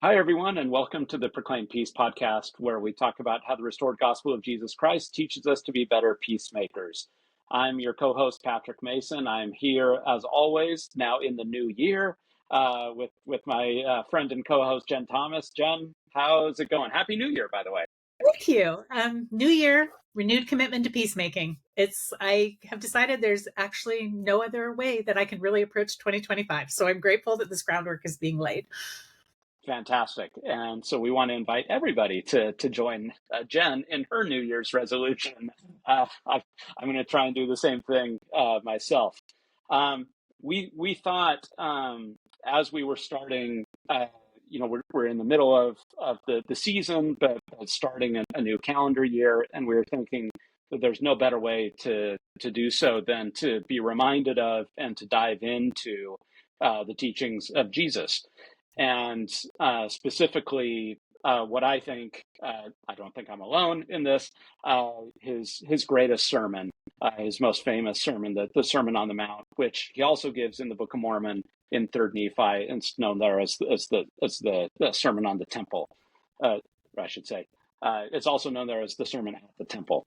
Hi, everyone, and welcome to the Proclaim Peace podcast, where we talk about how the restored gospel of Jesus Christ teaches us to be better peacemakers. I'm your co-host, Patrick Mason. I'm here, as always, now in the new year with my friend and co-host, Jen Thomas. Jen, how's it going? Happy New Year, by the way. Thank you. New year, renewed commitment to peacemaking. I have decided there's actually no other way that I can really approach 2025. So I'm grateful that this groundwork is being laid. Fantastic. And so we want to invite everybody to join Jen in her New Year's resolution. I'm going to try and do the same thing myself. Um, we thought as we were starting, we're in the middle of the season, but starting a new calendar year, and we were thinking that there's no better way to do so than to be reminded of and to dive into the teachings of Jesus. And specifically, what I think, I don't think I'm alone in this, his greatest sermon, his most famous sermon, the Sermon on the Mount, which he also gives in the Book of Mormon in Third Nephi, and it's known there as the Sermon on the Temple, or I should say. It's also known there as the Sermon at the Temple.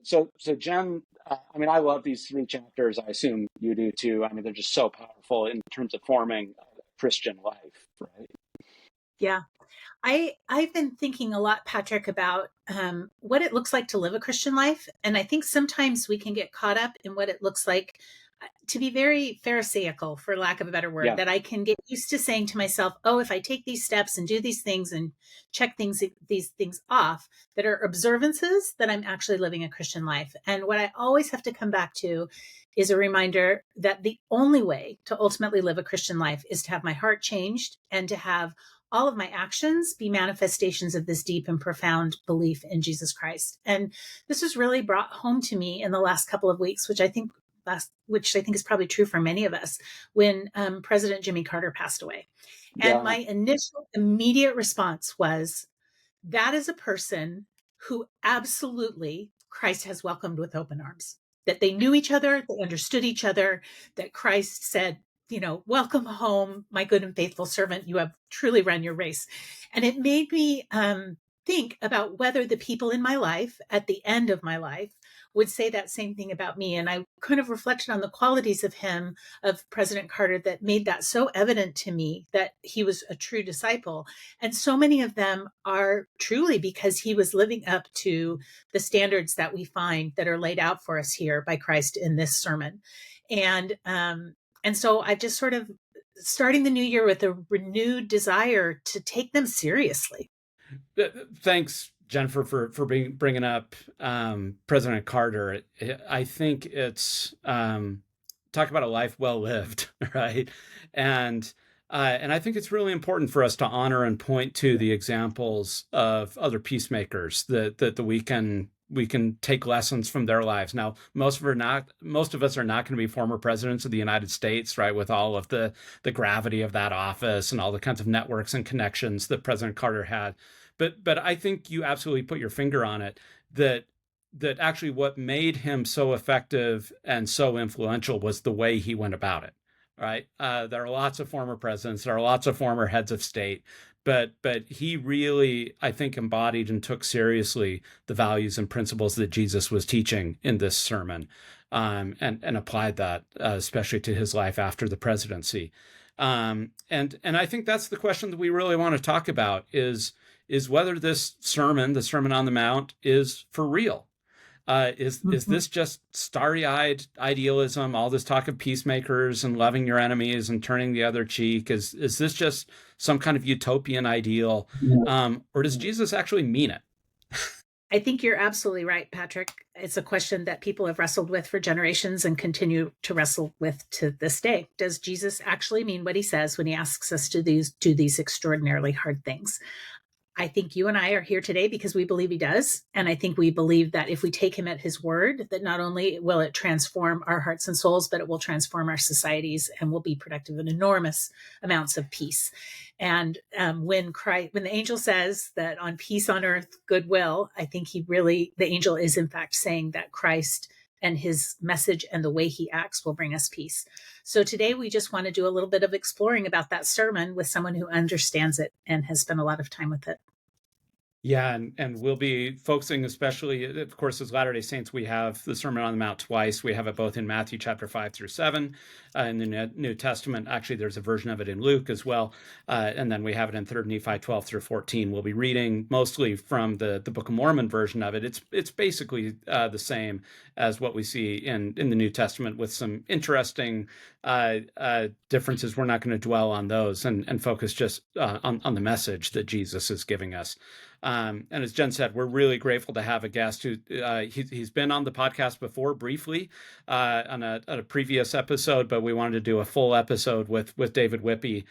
So Jen, I love these three chapters. I assume you do too. They're just so powerful in terms of forming Christian life, right? Yeah. I've been thinking a lot, Patrick, about what it looks like to live a Christian life. And I think sometimes we can get caught up in what it looks like to be very Pharisaical, for lack of a better word, Yeah. that I can get used to saying to myself, oh, if I take these steps and do these things and check these things off that are observances, that I'm actually living a Christian life. And what I always have to come back to is a reminder that the only way to ultimately live a Christian life is to have my heart changed and to have all of my actions be manifestations of this deep and profound belief in Jesus Christ. And this was really brought home to me in the last couple of weeks, which I think is probably true for many of us, when President Jimmy Carter passed away. And Yeah. my initial immediate response was, that is a person who absolutely Christ has welcomed with open arms. That they knew each other, they understood each other, that Christ said, welcome home, my good and faithful servant. You have truly run your race. And it made me think about whether the people in my life at the end of my life would say that same thing about me. And I kind of reflected on the qualities of President Carter that made that so evident to me that he was a true disciple. And so many of them are truly because he was living up to the standards that we find that are laid out for us here by Christ in this sermon. And so I just sort of starting the new year with a renewed desire to take them seriously. Thanks, Jennifer, for bringing up President Carter. I think it's talk about a life well lived, right? And I think it's really important for us to honor and point to the examples of other peacemakers that we can take lessons from their lives. Now, most of us are not going to be former presidents of the United States, right? With all of the gravity of that office and all the kinds of networks and connections that President Carter had. But I think you absolutely put your finger on it, that actually what made him so effective and so influential was the way he went about it, right? There are lots of former presidents, there are lots of former heads of state, but he really, I think, embodied and took seriously the values and principles that Jesus was teaching in this sermon, and applied that especially to his life after the presidency. And I think that's the question that we really want to talk about is whether this sermon, the Sermon on the Mount, is for real. Is this just starry-eyed idealism, all this talk of peacemakers and loving your enemies and turning the other cheek? Is this just some kind of utopian ideal? Or does Jesus actually mean it? I think you're absolutely right, Patrick. It's a question that people have wrestled with for generations and continue to wrestle with to this day. Does Jesus actually mean what he says when he asks us to do these extraordinarily hard things? I think you and I are here today because we believe he does. And I think we believe that if we take him at his word, that not only will it transform our hearts and souls, but it will transform our societies and will be productive in enormous amounts of peace. And when the angel says that on peace on earth, goodwill, I think the angel is in fact saying that Christ and his message and the way he acts will bring us peace. So today we just want to do a little bit of exploring about that sermon with someone who understands it and has spent a lot of time with it. Yeah, and we'll be focusing especially, of course, as Latter-day Saints, we have the Sermon on the Mount twice. We have it both in Matthew chapter 5 through 7 in the New Testament. Actually, there's a version of it in Luke as well. And then we have it in 3 Nephi 12 through 14. We'll be reading mostly from the Book of Mormon version of it. It's basically the same as what we see in the New Testament with some interesting differences. We're not going to dwell on those and focus just on the message that Jesus is giving us. And as Jen said, we're really grateful to have a guest who he's been on the podcast before briefly on a previous episode, but we wanted to do a full episode with David Whippy,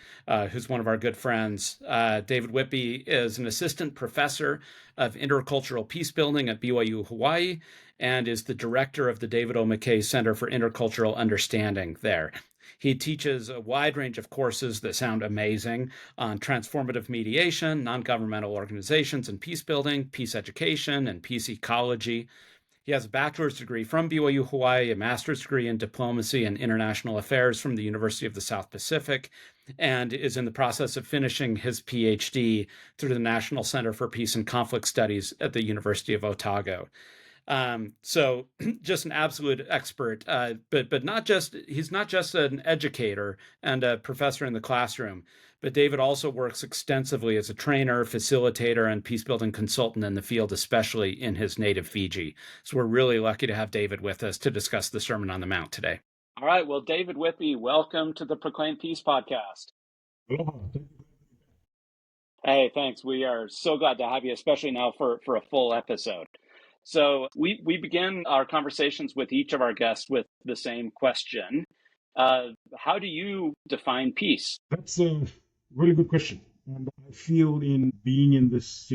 who's one of our good friends. David Whippy is an assistant professor of intercultural peace building at BYU-Hawaii and is the director of the David O. McKay Center for Intercultural Understanding there. He teaches a wide range of courses that sound amazing on transformative mediation, non-governmental organizations and peace building, peace education, and peace ecology. He has a bachelor's degree from BYU-Hawaii, a master's degree in diplomacy and international affairs from the University of the South Pacific, and is in the process of finishing his PhD through the National Center for Peace and Conflict Studies at the University of Otago. So just an absolute expert, but he's not just an educator and a professor in the classroom, but David also works extensively as a trainer, facilitator, and peace-building consultant in the field, especially in his native Fiji. So we're really lucky to have David with us to discuss the Sermon on the Mount today. All right. Well, David Whippy, welcome to the Proclaim Peace podcast. Hey, thanks. We are so glad to have you, especially now for a full episode. So we begin our conversations with each of our guests with the same question. How do you define peace? That's a really good question. And I feel in being in this,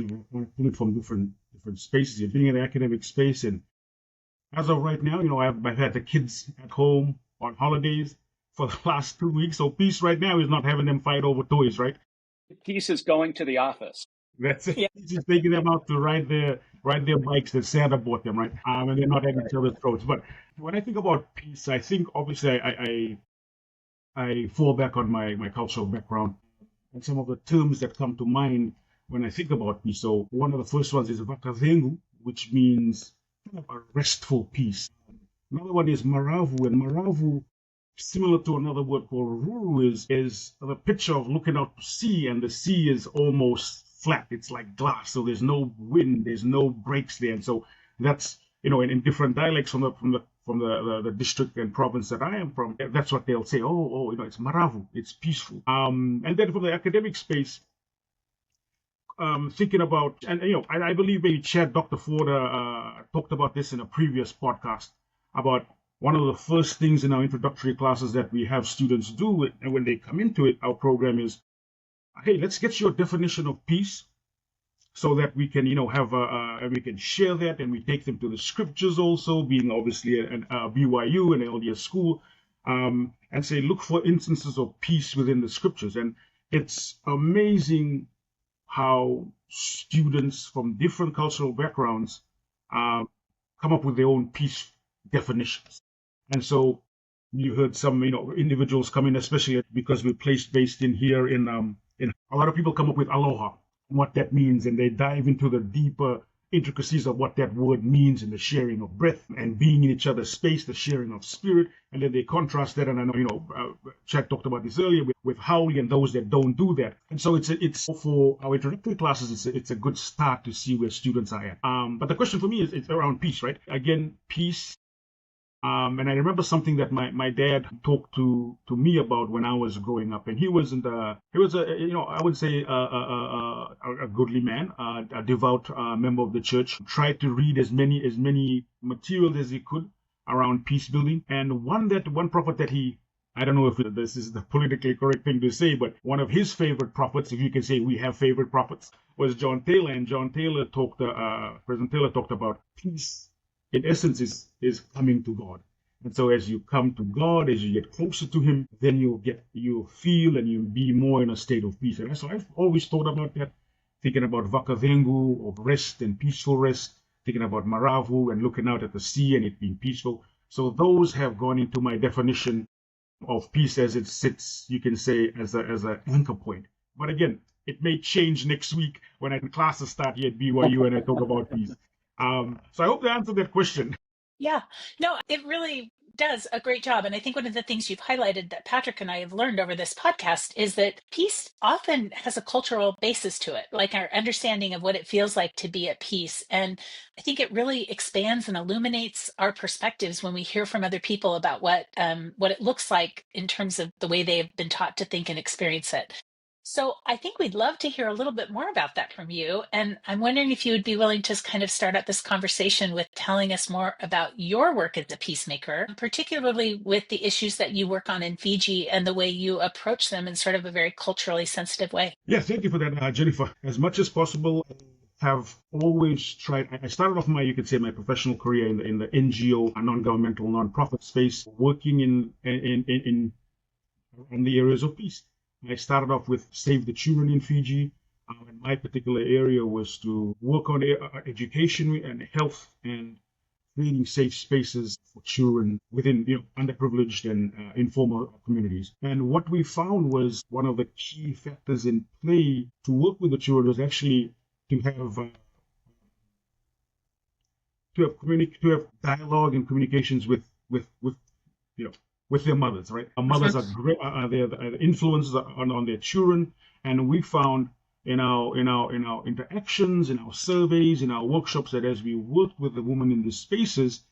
coming from different spaces, being in the academic space, and as of right now, I've had the kids at home on holidays for the last 2 weeks. So peace right now is not having them fight over toys, right? Peace is going to the office. That's it. Yeah. Just taking them out to ride their bikes that Santa bought them, right? And they're not at each other's throats. But when I think about peace, I think obviously I fall back on my cultural background and some of the terms that come to mind when I think about peace. So one of the first ones is vakavengu, which means a restful peace. Another one is maravu, and maravu, similar to another word called ruru, is the picture of looking out to sea, and the sea is almost flat. It's like glass, so there's no wind, there's no breaks there. And so that's, in different dialects from the district and province that I am from, that's what they'll say. It's maravu, it's peaceful. And then from the academic space, thinking about, and I believe maybe Chad, Dr. Ford talked about this in a previous podcast, about one of the first things in our introductory classes that we have students do, and when they come into it, our program is, hey, let's get your definition of peace, so that we can, we can share that, and we take them to the scriptures also, being obviously a BYU, an LDS school, and say, look for instances of peace within the scriptures. And it's amazing how students from different cultural backgrounds come up with their own peace definitions. And so you heard some, individuals come in, especially because we're based in here in a lot of people come up with aloha, what that means, and they dive into the deeper intricacies of what that word means, and the sharing of breath and being in each other's space, the sharing of spirit, and then they contrast that. And I know, Chad talked about this earlier with Howley and those that don't do that. And so it's for our introductory classes, it's a good start to see where students are at. But the question for me is, it's around peace, right? Again, peace. And I remember something that my dad talked to me about when I was growing up, and he was I would say a godly man, a devout member of the church. Tried to read as many materials as he could around peace building, and one prophet that I don't know if this is the politically correct thing to say, but one of his favorite prophets, if you can say we have favorite prophets, was John Taylor. And John Taylor President Taylor talked about peace. In essence, is coming to God. And so as you come to God, as you get closer to him, then you'll feel and you'll be more in a state of peace. And so I've always thought about that, thinking about vakavengu, of rest and peaceful rest, thinking about Maravu and looking out at the sea and it being peaceful. So those have gone into my definition of peace as it sits, you can say, as an anchor point. But again, it may change next week when classes start here at BYU and I talk about peace. So I hope that answered that question. Yeah, no, it really does a great job. And I think one of the things you've highlighted that Patrick and I have learned over this podcast is that peace often has a cultural basis to it, like our understanding of what it feels like to be at peace. And I think it really expands and illuminates our perspectives when we hear from other people about what it looks like in terms of the way they've been taught to think and experience it. So I think we'd love to hear a little bit more about that from you. And I'm wondering if you would be willing to kind of start up this conversation with telling us more about your work as a peacemaker, particularly with the issues that you work on in Fiji and the way you approach them in sort of a very culturally sensitive way. Yeah, thank you for that, Jennifer. As much as possible, I have always tried. I started off my professional career in the NGO, a non-governmental, non-profit space, working in the areas of peace. I started off with Save the Children in Fiji. And my particular area was to work on education and health and creating safe spaces for children within underprivileged and informal communities. And what we found was one of the key factors in play to work with the children was actually to have dialogue and communications with their mothers, right? Our mothers are great, they're the influences on their children, and we found in our interactions, in our surveys, in our workshops that as we worked with the women in these spaces,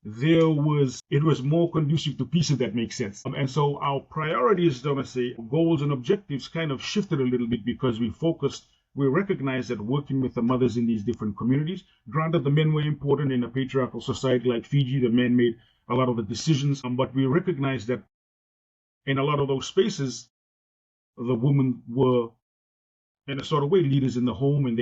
it was more conducive to peace, if that makes sense. And so our priorities, goals and objectives kind of shifted a little bit because we recognized that working with the mothers in these different communities, granted the men were important in a patriarchal society like Fiji, the men made a lot of the decisions, but we recognized that in a lot of those spaces, the women were, in a sort of way, leaders in the home, and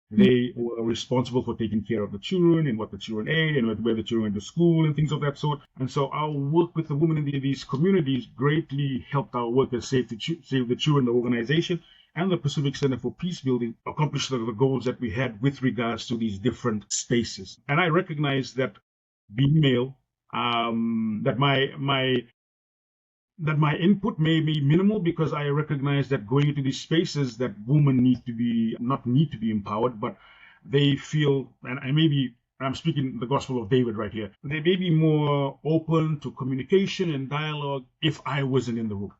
they were responsible for taking care of the children and what the children ate and where the children went to school and things of that sort. And so our work with the women in these communities greatly helped our work at Save the Children, the organization, and the Pacific Center for Peace Building accomplish the goals that we had with regards to these different spaces. And I recognize that being male, that my input may be minimal because I recognize that going into these spaces that women not need to be empowered, but they feel, and I'm speaking the gospel of David right here, they may be more open to communication and dialogue if I wasn't in the room.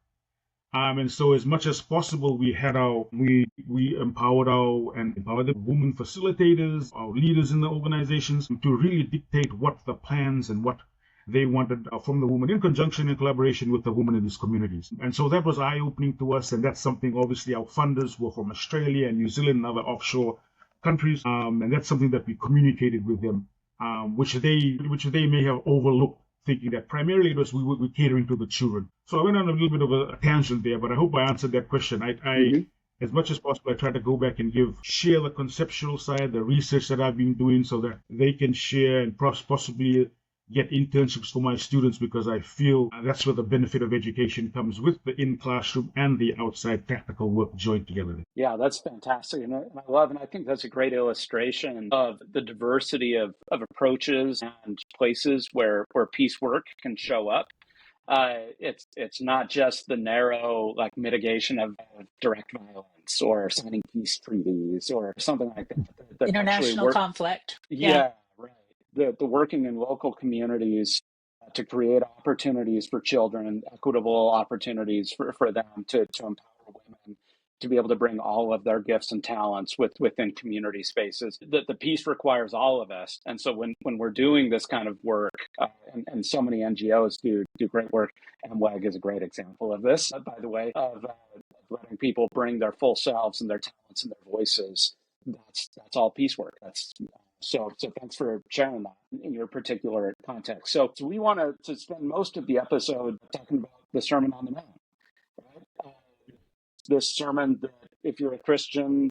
And so as much as possible, we empowered the women facilitators, our leaders in the organizations to really dictate what the plans and what they wanted from the women in conjunction and collaboration with the women in these communities. And so that was eye-opening to us, and that's something obviously our funders were from Australia and New Zealand and other offshore countries, and that's something that we communicated with them, which they may have overlooked, thinking that primarily it was we were catering to the children. So I went on a little bit of a tangent there, but I hope I answered that question. As much as possible, I try to go back and share the conceptual side, the research that I've been doing, so that they can share and possibly get internships for my students, because I feel that's where the benefit of education comes, with the in-classroom and the outside practical work joined together. Yeah, that's fantastic. And I think that's a great illustration of the diversity of approaches and places where peace work can show up. It's not just the narrow mitigation of direct violence or signing peace treaties or something like that. International conflict. Yeah, right. The working in local communities to create opportunities for children, equitable opportunities for them to empower women to be able to bring all of their gifts and talents within community spaces. The peace requires all of us. And so when we're doing this kind of work, and so many NGOs do great work, MWAG is a great example of this, by the way, of letting people bring their full selves and their talents and their voices. That's all peace work. So thanks for sharing that in your particular context. So we want to spend most of the episode talking about the Sermon on the Mount. Right? This sermon that if you're a Christian,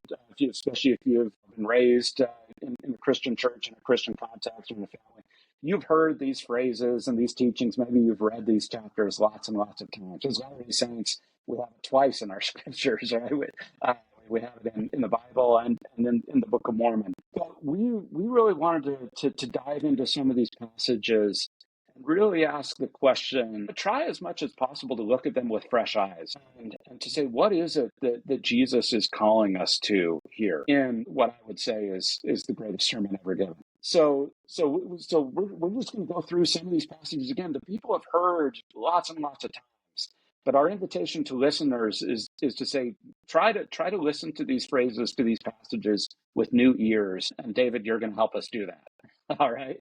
especially if you've been raised in a Christian church, in a Christian context, or in a family, you've heard these phrases and these teachings. Maybe you've read these chapters lots and lots of times. As Latter-day Saints, we have it twice in our scriptures, right? We have it in the Bible and in the Book of Mormon. But we really really wanted to dive into some of these passages and really ask the question, try as much as possible to look at them with fresh eyes and to say, what is it that Jesus is calling us to here in what I would say is the greatest sermon ever given? So we're just going to go through some of these passages again that people have heard lots and lots of times. But our invitation to listeners is to say, try to listen to these phrases, to these passages with new ears. And David, you're going to help us do that. All right.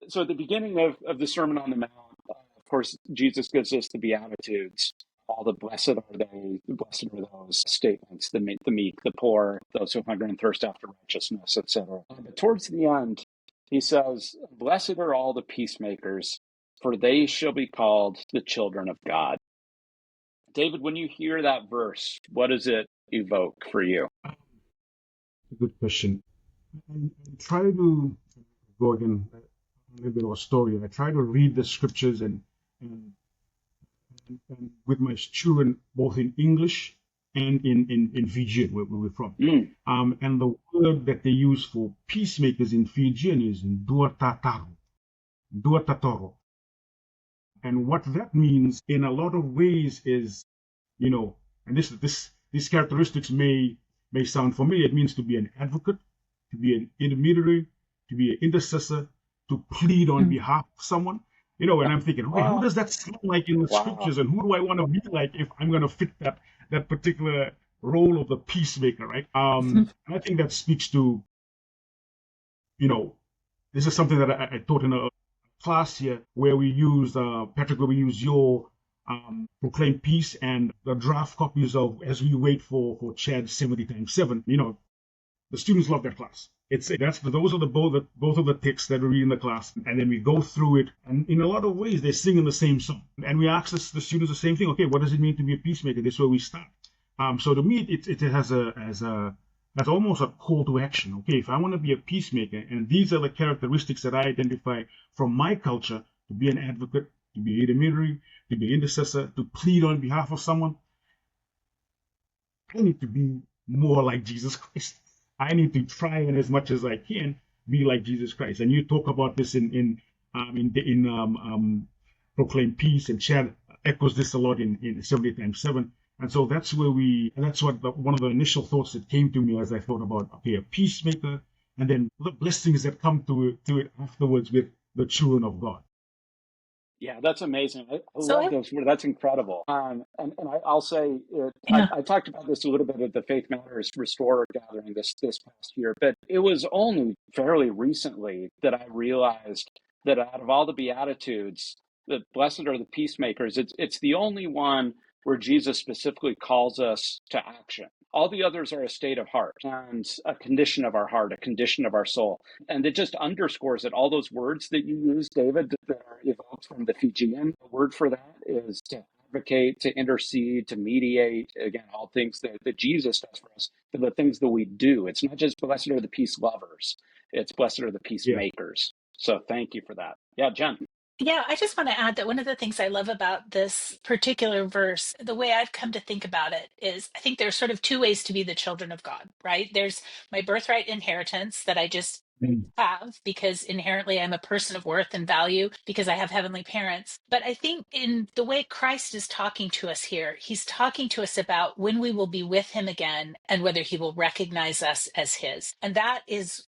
So at the beginning of the Sermon on the Mount, of course, Jesus gives us the Beatitudes. All the blessed are they, blessed are those statements, the meek, the poor, those who hunger and thirst after righteousness, etc. But towards the end, he says, blessed are all the peacemakers, for they shall be called the children of God. David, when you hear that verse, what does it evoke for you? Good question. I try to go again a little bit of a story, and I try to read the scriptures and with my children both in English and in Fijian, where we're from. And the word that they use for peacemakers in Fijian is duatataro. And what that means in a lot of ways is, and these characteristics may sound familiar. It means to be an advocate, to be an intermediary, to be an intercessor, to plead on behalf of someone. And I'm thinking, okay, who does that sound like in the scriptures, and who do I want to be like if I'm going to fit that particular role of the peacemaker, right? And I think that speaks to, this is something that I taught in a class here where we use, Patrick, where we use your Proclaim Peace and the draft copies of As We Wait for Chad 70 times 7. The students love that class. Those are both of the texts that we read in the class, and then we go through it, and in a lot of ways they're singing the same song. And we ask the students the same thing. Okay, what does it mean to be a peacemaker? This is where we start. So to me, it has that's almost a call to action. Okay, if I want to be a peacemaker, and these are the characteristics that I identify from my culture, to be an advocate, to be an intermediary, to be an intercessor, to plead on behalf of someone, I need to be more like Jesus Christ. I need to try and as much as I can be like Jesus Christ. And you talk about this in Proclaim Peace, and Chad echoes this a lot in 70 times 7. And so that's one of the initial thoughts that came to me as I thought about, okay, a peacemaker, and then the blessings that come to it afterwards with the children of God. Yeah, that's amazing. I love those words. That's incredible. And I'll say, I talked about this a little bit at the Faith Matters Restorer gathering this past year, but it was only fairly recently that I realized that out of all the Beatitudes, the blessed are the peacemakers. It's the only one where Jesus specifically calls us to action. All the others are a state of heart and a condition of our heart, a condition of our soul. And it just underscores it. All those words that you use, David, that are evoked from the Fijian, the word for that is to advocate, to intercede, to mediate. Again, all things that Jesus does for us, but the things that we do. It's not just blessed are the peace lovers. It's blessed are the peacemakers. So thank you for that. Yeah, Jen. Yeah, I just want to add that one of the things I love about this particular verse, the way I've come to think about it is I think there's sort of two ways to be the children of God, right? There's my birthright inheritance that I just have because inherently I'm a person of worth and value because I have heavenly parents. But I think in the way Christ is talking to us here, he's talking to us about when we will be with him again and whether he will recognize us as his. And that is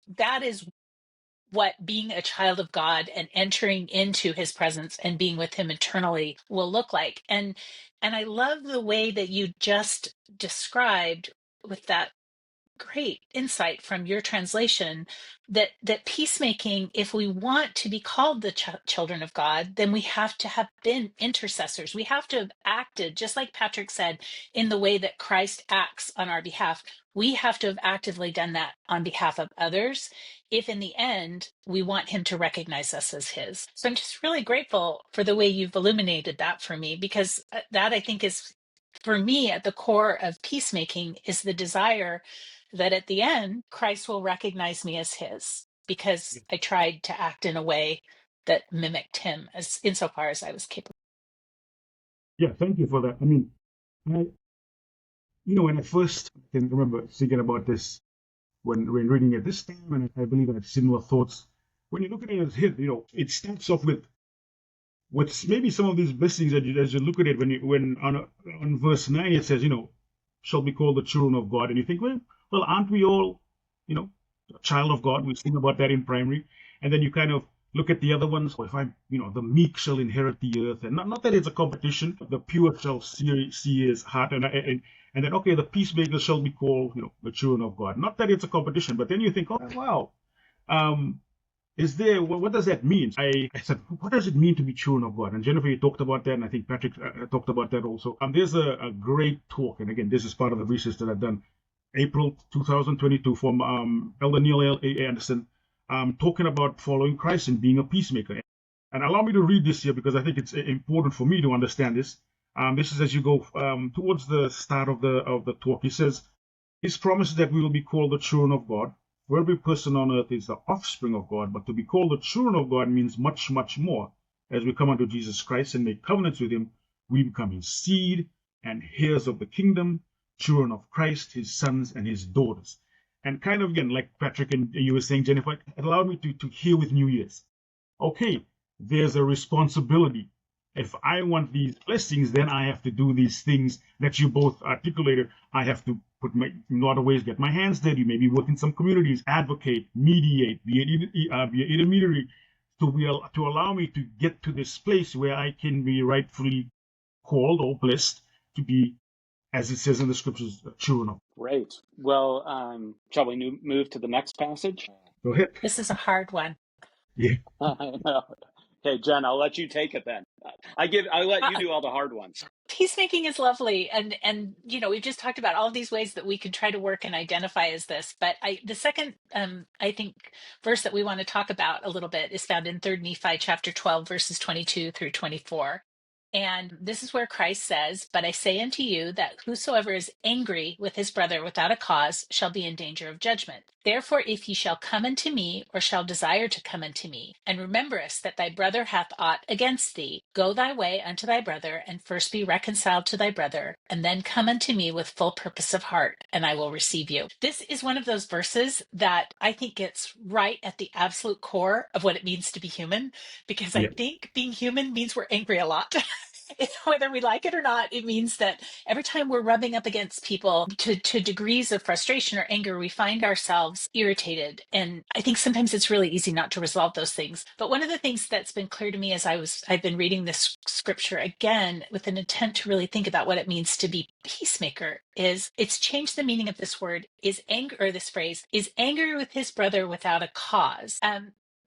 what being a child of God and entering into his presence and being with him eternally will look like. And I love the way that you just described with that great insight from your translation that peacemaking, if we want to be called the children of God, then we have to have been intercessors. We have to have acted, just like Patrick said, in the way that Christ acts on our behalf. We have to have actively done that on behalf of others if in the end we want him to recognize us as his. So I'm just really grateful for the way you've illuminated that for me, because that I think is, for me, at the core of peacemaking is the desire that at the end, Christ will recognize me as his because I tried to act in a way that mimicked him as insofar as I was capable. Yeah, thank you for that. I mean, when I first can remember thinking about this, when reading it this time, and I believe I had similar thoughts. When you look at it as hit, it starts off with maybe some of these blessings that as you look at it, when on verse 9 it says, shall be called the children of God, and you think, well, aren't we all, a child of God? We sing about that in primary, and then you kind of look at the other ones. If I'm, the meek shall inherit the earth, and not that it's a competition. The pure shall see his heart, and then okay, the peacemakers shall be called, the children of God. Not that it's a competition, but then you think, oh wow, what does that mean? I said, what does it mean to be children of God? And Jennifer, you talked about that, and I think Patrick talked about that also. There's a great talk, and again, this is part of the research that I've done, April 2022, from Elder Neil A. Anderson, talking about following Christ and being a peacemaker. And allow me to read this here because I think it's important for me to understand this. This is as you go towards the start of the talk. He says, his promise is that we will be called the children of God. For every person on earth is the offspring of God, but to be called the children of God means much, much more. As we come unto Jesus Christ and make covenants with him, we become his seed and heirs of the kingdom, children of Christ, his sons and his daughters. And kind of again, like Patrick and you were saying, Jennifer, it allowed me to hear with New Year's. Okay, there's a responsibility. If I want these blessings, then I have to do these things that you both articulated. I have to in a lot of ways, get my hands dirty, maybe work in some communities, advocate, mediate, be an intermediary, to allow me to get to this place where I can be rightfully called or blessed to be, as it says in the scriptures, children of. Great. Well, shall we move to the next passage? Go ahead. This is a hard one. Yeah. I know. Okay, Jen, I'll let you take it then. I'll let you do all the hard ones. Peacemaking is lovely, and we've just talked about all of these ways that we can try to work and identify as this. But the second I think verse that we want to talk about a little bit is found in 3 Nephi chapter 12 verses 22 through 24. And this is where Christ says, "But I say unto you that whosoever is angry with his brother without a cause shall be in danger of judgment. Therefore, if ye shall come unto me, or shall desire to come unto me, and rememberest that thy brother hath aught against thee, go thy way unto thy brother, and first be reconciled to thy brother, and then come unto me with full purpose of heart, and I will receive you." This is one of those verses that I think gets right at the absolute core of what it means to be human, because I think being human means we're angry a lot. Whether we like it or not, it means that every time we're rubbing up against people to degrees of frustration or anger, we find ourselves irritated. And I think sometimes it's really easy not to resolve those things. But one of the things that's been clear to me as I've been reading this scripture again with an intent to really think about what it means to be peacemaker is it's changed the meaning of this word, is anger, or this phrase, is angry with his brother without a cause.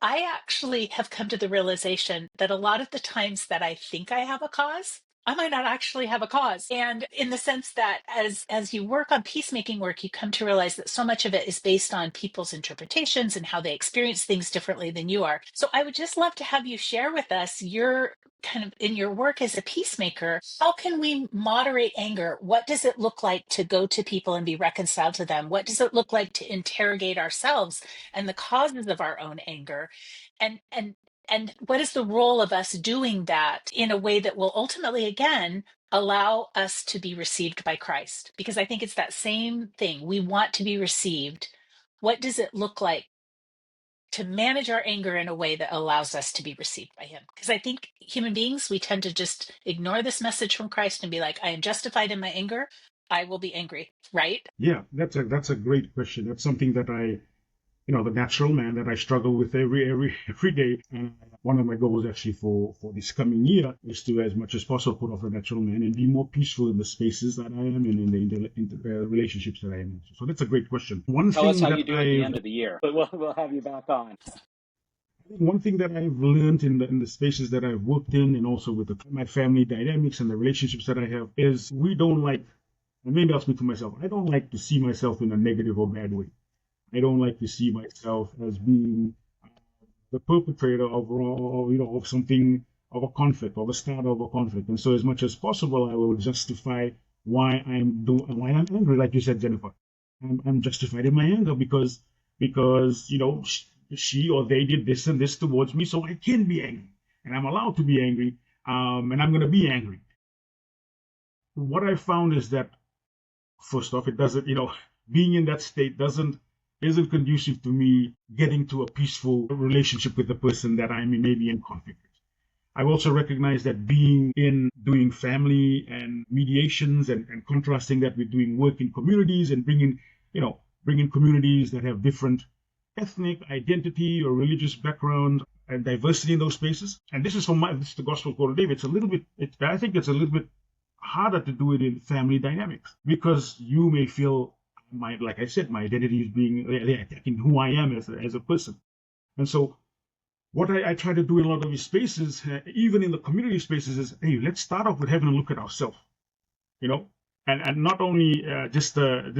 I actually have come to the realization that a lot of the times that I think I have a cause, I might not actually have a cause. And in the sense that as you work on peacemaking work, you come to realize that so much of it is based on people's interpretations and how they experience things differently than you are. So I would just love to have you share with us your kind of in your work as a peacemaker, how can we moderate anger? What does it look like to go to people and be reconciled to them? What does it look like to interrogate ourselves and the causes of our own anger? And what is the role of us doing that in a way that will ultimately, again, allow us to be received by Christ? Because I think it's that same thing. We want to be received. What does it look like to manage our anger in a way that allows us to be received by him? Because I think human beings, we tend to just ignore this message from Christ and be like, I am justified in my anger. I will be angry, right? Yeah, that's a great question. That's something that the natural man that I struggle with every day. And one of my goals actually for this coming year is to, as much as possible, put off the natural man and be more peaceful in the spaces that I am and in the relationships that I am in. So that's a great question. Tell us how you do at the end of the year, but we'll have you back on. One thing that I've learned in the spaces that I've worked in, and also with my family dynamics and the relationships that I have, is we don't like, and maybe I'll speak for myself, I don't like to see myself in a negative or bad way. I don't like to see myself as being the perpetrator of something, of a conflict, or the start of a conflict. And so, as much as possible, I will justify why I'm angry. Like you said, Jennifer, I'm justified in my anger because she or they did this and this towards me, so I can be angry, and I'm allowed to be angry, and I'm going to be angry. What I found is that, first off, it doesn't, being in that state doesn't isn't conducive to me getting to a peaceful relationship with the person that I'm maybe in conflict with. I also recognize that doing family and mediations and contrasting that with doing work in communities and bringing communities that have different ethnic identity or religious background and diversity in those spaces. And this is the gospel called David. I think it's a little bit harder to do it in family dynamics because you may feel like I said, my identity is they're attacking who I am as a person. And so what I try to do in a lot of these spaces, even in the community spaces, is, hey, let's start off with having a look at ourselves, and not only just I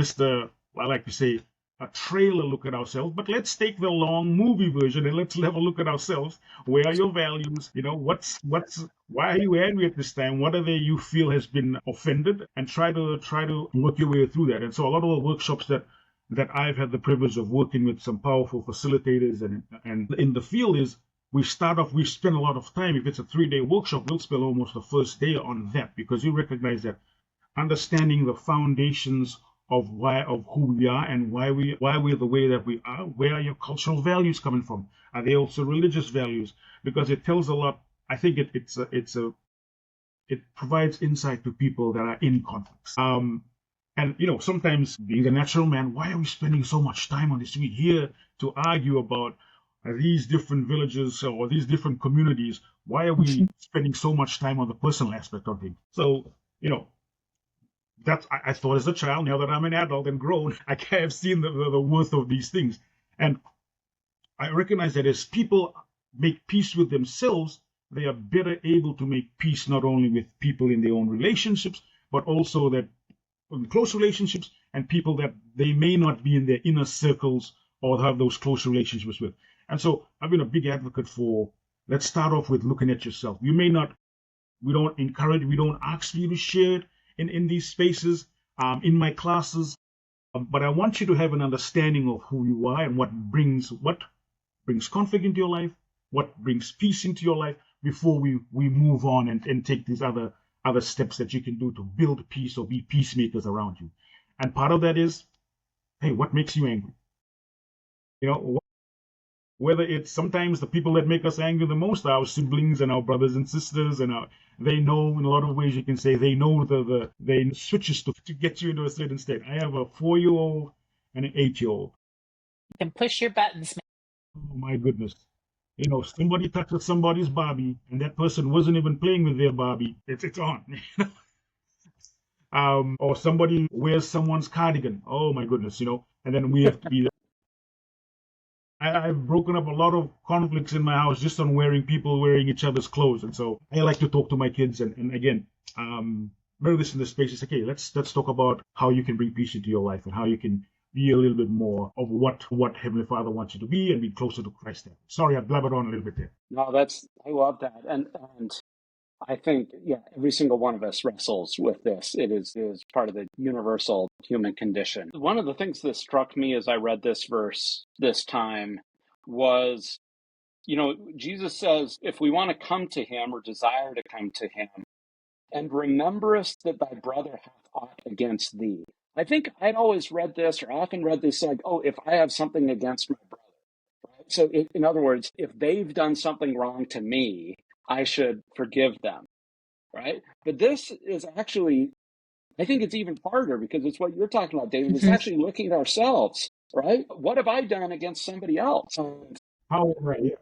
like to say, a trailer look at ourselves, but let's take the long movie version and let's have a look at ourselves. Where are your values? Why are you angry at this time? What are they you feel has been offended? And try to work your way through that. And so a lot of the workshops that I've had the privilege of working with some powerful facilitators and in the field is we spend a lot of time. If it's a 3-day workshop, we'll spend almost the first day on that because you recognize that understanding the foundations of who we are and why we're the way that we are. Where are your cultural values coming from? Are they also religious values? Because it tells a lot. I think it provides insight to people that are in conflicts. And sometimes being a natural man, why are we spending so much time on this? We're here to argue about these different villages or these different communities. Why are we spending so much time on the personal aspect of things? So I thought as a child. Now that I'm an adult and grown, I have seen the worth of these things, and I recognize that as people make peace with themselves, they are better able to make peace not only with people in their own relationships, but also that in close relationships and people that they may not be in their inner circles or have those close relationships with. And so I've been a big advocate for, let's start off with looking at yourself. We don't ask for you to share it in these spaces, in my classes, but I want you to have an understanding of who you are and what brings conflict into your life, what brings peace into your life before we move on and take these other steps that you can do to build peace or be peacemakers around you. And part of that is, hey, what makes you angry? Whether it's sometimes the people that make us angry the most are our siblings and our brothers and sisters, and they know in a lot of ways you can say they know they switches to get you into a certain state. I have a 4-year-old and an 8-year-old. You can push your buttons. Oh my goodness. Somebody touches somebody's Barbie and that person wasn't even playing with their Barbie. It's on. Or somebody wears someone's cardigan. Oh my goodness, and then we have to be I've broken up a lot of conflicts in my house just on people wearing each other's clothes. And so I like to talk to my kids. And again, remember this in the space. It's okay, let's talk about how you can bring peace into your life and how you can be a little bit more of what Heavenly Father wants you to be and be closer to Christ. Sorry, I blabbered on a little bit there. No, I love that. And I think, every single one of us wrestles with this. It is part of the universal human condition. One of the things that struck me as I read this verse this time was, Jesus says, if we want to come to him or desire to come to him, and rememberest that thy brother hath aught against thee. I think I'd always read this or often read this like, oh, if I have something against my brother. Right? So in other words, if they've done something wrong to me, I should forgive them, right? But this is actually, I think it's even harder because it's what you're talking about, David. It's actually looking at ourselves, right? What have I done against somebody else? Right.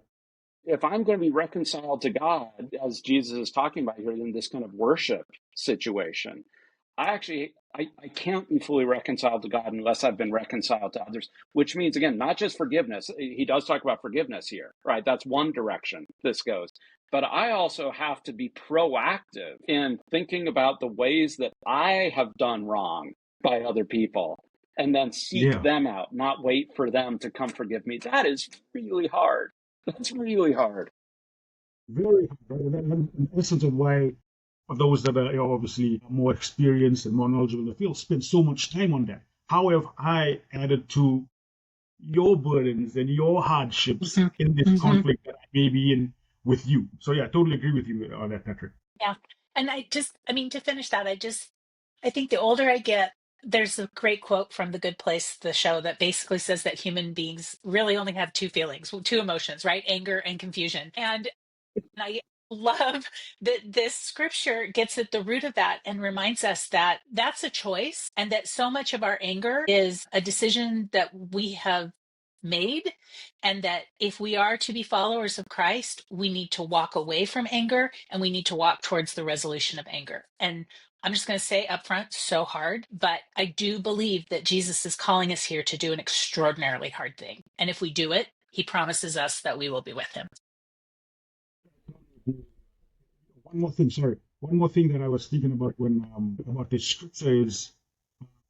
If I'm going to be reconciled to God, as Jesus is talking about here in this kind of worship situation, I can't be fully reconciled to God unless I've been reconciled to others, which means, again, not just forgiveness. He does talk about forgiveness here, right? That's one direction this goes. But I also have to be proactive in thinking about the ways that I have done wrong by other people and then seek them out, not wait for them to come forgive me. That is really hard. That's really hard. Very hard. And this is why those that are obviously more experienced and more knowledgeable in the field spend so much time on that. How have I added to your burdens and your hardships in this conflict that I may be in with you? So I totally agree with you on that, Patrick. Yeah. And to finish that, I think the older I get, There's a great quote from The Good Place, the show, that basically says that human beings really only have two feelings, two emotions, right? Anger and confusion. And I love that this scripture gets at the root of that and reminds us that that's a choice, and that so much of our anger is a decision that we have made, and that if we are to be followers of Christ, we need to walk away from anger and we need to walk towards the resolution of anger. And I'm just going to say up front, so hard, but I do believe that Jesus is calling us here to do an extraordinarily hard thing. And if we do it, he promises us that we will be with him. One more thing that I was thinking about when about this scripture is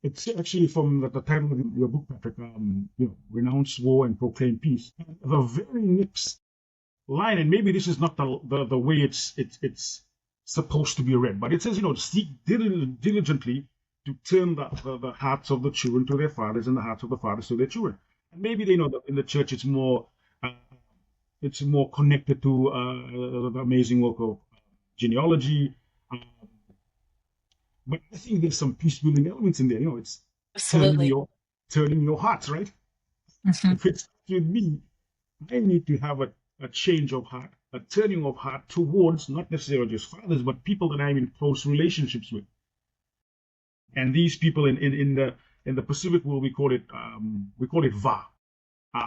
it's actually from the title of your book, Patrick. Renounce war and proclaim peace. The very next line, and maybe this is not the way it's supposed to be read, but it says, seek diligently to turn the hearts of the children to their fathers and the hearts of the fathers to their children. And maybe they know that in the church it's more connected to the amazing work of genealogy, but I think there's some peace building elements in there. It's Absolutely. turning your hearts, right? Mm-hmm. If it's with me, I need to have a change of heart, a turning of heart towards not necessarily just fathers, but people that I'm in close relationships with. And these people in the Pacific world, we call it va,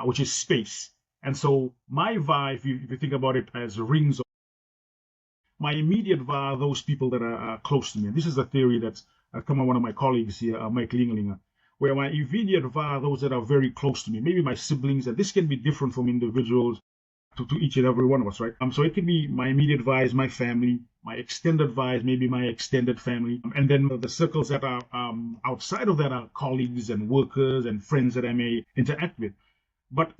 which is space. And so my va, if you think about it as rings, my immediate va are those people that are close to me. And this is a theory that's come from one of my colleagues here, Mike Linglinger, where my immediate va are those that are very close to me, maybe my siblings, and this can be different from individuals to each and every one of us, right? So it can be my immediate va is my family, my extended va is maybe my extended family, and then the circles that are outside of that are colleagues and workers and friends that I may interact with. But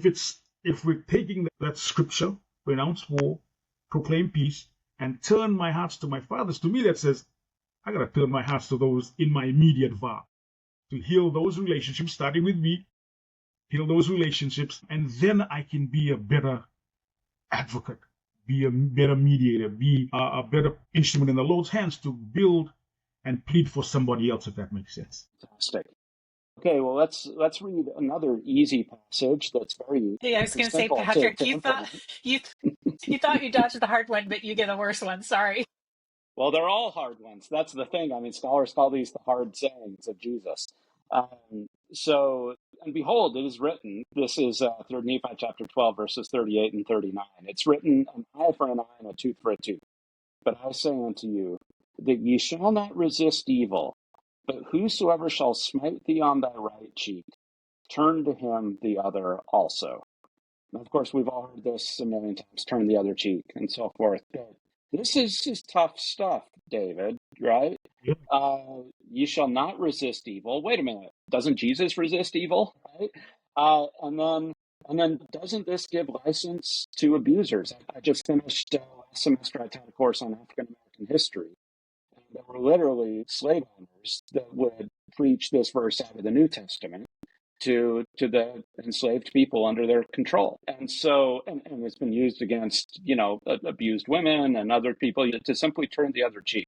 if we're taking that scripture, renounce war, proclaim peace, and turn my hearts to my fathers, to me that says, I gotta turn my hearts to those in my immediate va, to heal those relationships, starting with me, heal those relationships, and then I can be a better advocate, be a better mediator, be a better instrument in the Lord's hands to build and plead for somebody else, if that makes sense. Fantastic. Okay, well, let's read another easy passage that's very Hey, I was going to say, simple Patrick, to you thought implement. you thought you dodged the hard one, but you get a worse one. Sorry. Well, they're all hard ones. That's the thing. I mean, scholars call these the hard sayings of Jesus. And behold, it is written, this is 3 Nephi chapter 12, verses 38 and 39. It's written, an eye for an eye and a tooth for a tooth. But I say unto you, that ye shall not resist evil, but whosoever shall smite thee on thy right cheek, turn to him the other also. And of course, we've all heard this a million times, turn the other cheek and so forth. But this is just tough stuff, David, right? Yep. You shall not resist evil. Wait a minute. Doesn't Jesus resist evil, right? And then doesn't this give license to abusers? I just finished last semester, I taught a course on African-American history. And there were literally slave owners that would preach this verse out of the New Testament to the enslaved people under their control. And so, and it's been used against, abused women and other people to simply turn the other cheek.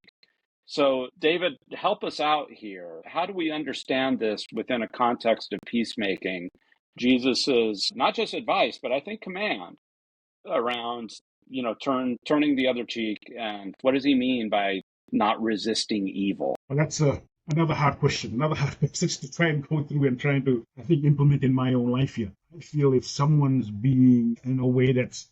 So, David, help us out here. How do we understand this within a context of peacemaking? Jesus's not just advice, but I think command around, turning the other cheek. And what does he mean by not resisting evil? Well, that's another hard question, another hard passage to try and go through and trying to, I think, implement in my own life here. I feel if someone's being in a way that's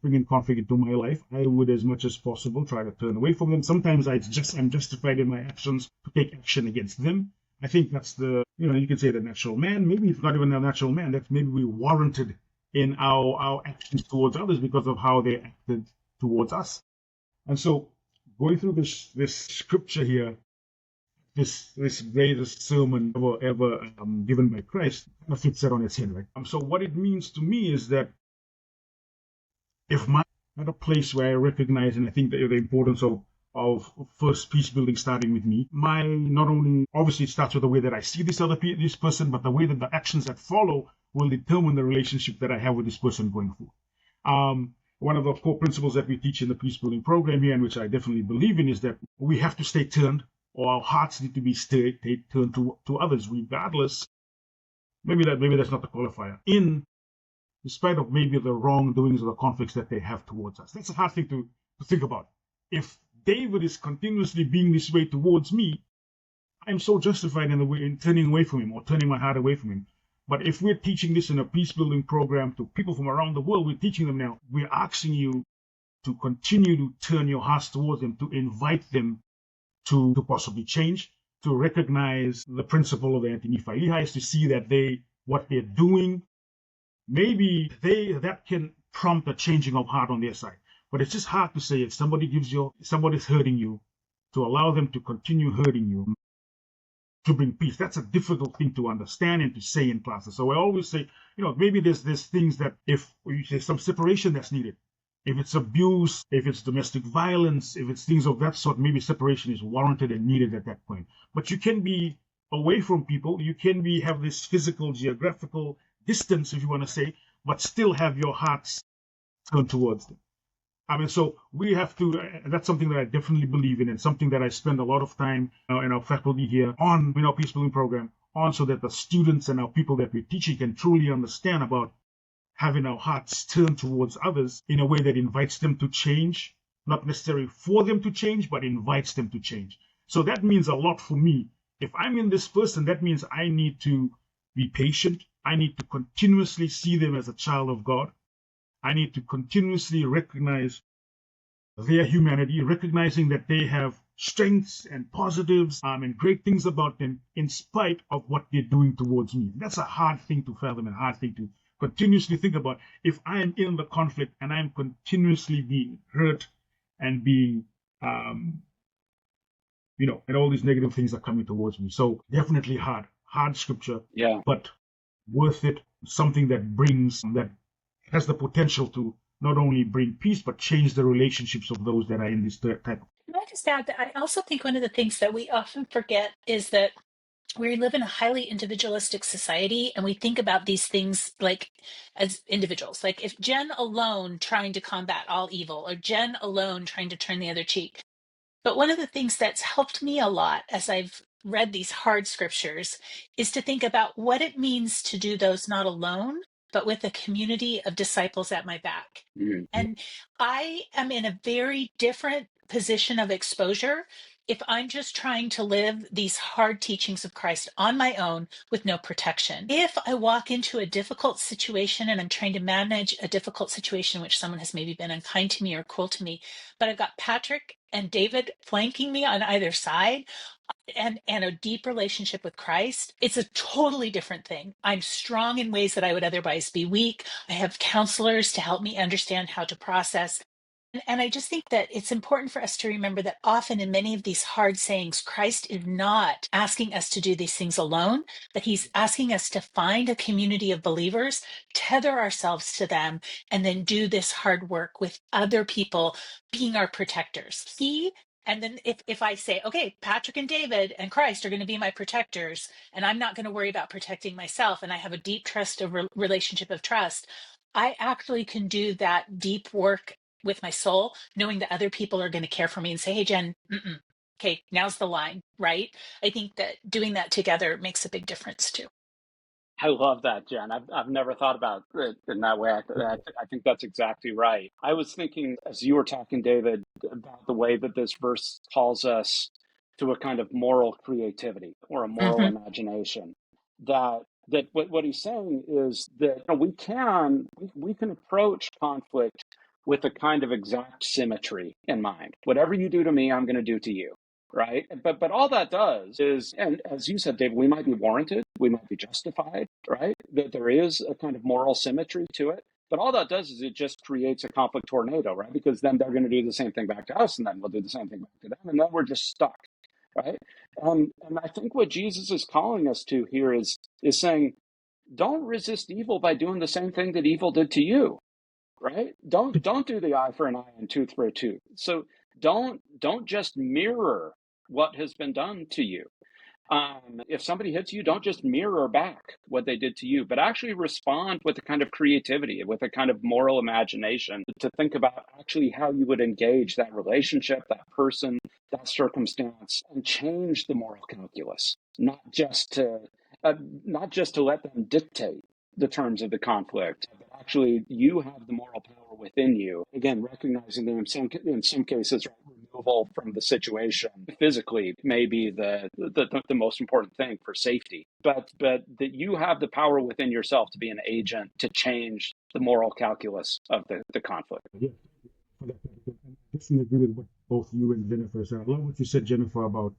bringing conflict into my life, I would, as much as possible, try to turn away from them. Sometimes I'm justified in my actions to take action against them. I think that's you can say the natural man. Maybe it's not even a natural man. That's maybe we warranted in our actions towards others because of how they acted towards us. And so, going through this scripture here, this greatest sermon ever given by Christ, kind of fits that on its head, right? So what it means to me is that if I'm at a place where I recognize, and I think that the importance of first peace building starting with me, not only obviously it starts with the way that I see this person, but the way that the actions that follow will determine the relationship that I have with this person going forward. One of the core principles that we teach in the peace building program here, and which I definitely believe in, is that we have to stay turned. or our hearts need to be stirred, they turn to others, regardless. Maybe that's not the qualifier. In spite of maybe the wrongdoings or the conflicts that they have towards us. That's a hard thing to think about. If David is continuously being this way towards me, I'm so justified in turning away from him or turning my heart away from him. But if we're teaching this in a peace building program to people from around the world, we're teaching them now, we're asking you to continue to turn your hearts towards them, to invite them to possibly change, to recognize the principle of the anti-Nephi-Lehi's, to see that what they're doing, maybe that can prompt a changing of heart on their side. But it's just hard to say if somebody's hurting you, to allow them to continue hurting you, to bring peace. That's a difficult thing to understand and to say in classes. So I always say, maybe there's things that if there's some separation that's needed. If it's abuse, if it's domestic violence, if it's things of that sort, maybe separation is warranted and needed at that point. But you can be away from people. You can have this physical, geographical distance, if you want to say, but still have your hearts turned towards them. So we have to, that's something that I definitely believe in, and something that I spend a lot of time in our faculty here on, in our peace building program, on, so that the students and our people that we're teaching can truly understand about having our hearts turned towards others in a way that invites them to change, not necessarily for them to change, but invites them to change. So that means a lot for me. If I'm in this person, that means I need to be patient. I need to continuously see them as a child of God. I need to continuously recognize their humanity, recognizing that they have strengths and positives and great things about them in spite of what they're doing towards me. That's a hard thing to fathom and a hard thing to continuously think about. If I am in the conflict and I'm continuously being hurt and being, and all these negative things are coming towards me. So definitely hard scripture, Yeah. but worth it, something that has the potential to not only bring peace, but change the relationships of those that are in this type of. Can I just add that I also think one of the things that we often forget is that we live in a highly individualistic society, and we think about these things like as individuals. Like if Jen alone trying to combat all evil, or Jen alone trying to turn the other cheek. But one of the things that's helped me a lot as I've read these hard scriptures is to think about what it means to do those not alone, but with a community of disciples at my back. Mm-hmm. And I am in a very different position of exposure if I'm just trying to live these hard teachings of Christ on my own with no protection. If I walk into a difficult situation and I'm trying to manage a difficult situation in which someone has maybe been unkind to me or cruel to me, but I've got Patrick and David flanking me on either side, and a deep relationship with Christ, it's a totally different thing. I'm strong in ways that I would otherwise be weak. I have counselors to help me understand how to process. And I just think that it's important for us to remember that often in many of these hard sayings, Christ is not asking us to do these things alone, but he's asking us to find a community of believers, tether ourselves to them, and then do this hard work with other people being our protectors. And then if I say, okay, Patrick and David and Christ are going to be my protectors, and I'm not going to worry about protecting myself, and I have a deep trust of relationship of trust, I actually can do that deep work with my soul, knowing that other people are going to care for me and say, hey, Jen, okay, now's the line, right? I think that doing that together makes a big difference too. I love that, Jen. I've never thought about it in that way. I think that's exactly right. I was thinking, as you were talking, David, about the way that this verse calls us to a kind of moral creativity or a moral imagination. That what he's saying is that we can approach conflict with a kind of exact symmetry in mind. Whatever you do to me, I'm going to do to you. Right. But all that does is, and as you said, David, we might be warranted, we might be justified, right? That there is a kind of moral symmetry to it. But all that does is it just creates a conflict tornado, right? Because then they're going to do the same thing back to us, and then we'll do the same thing back to them, and then we're just stuck, right? And I think what Jesus is calling us to here is saying, don't resist evil by doing the same thing that evil did to you, right? Don't do the eye for an eye and tooth for a tooth. So don't just mirror what has been done to you. If somebody hits you, don't just mirror back what they did to you, but actually respond with a kind of creativity, with a kind of moral imagination to think about actually how you would engage that relationship, that person, that circumstance, and change the moral calculus, not just to let them dictate the terms of the conflict, but actually you have the moral power within you. Again, recognizing that in some cases, right, removal from the situation physically may be the most important thing for safety, but that you have the power within yourself to be an agent to change the moral calculus of the conflict. Yeah, I definitely agree with what both you and Jennifer said. I love what you said, Jennifer, about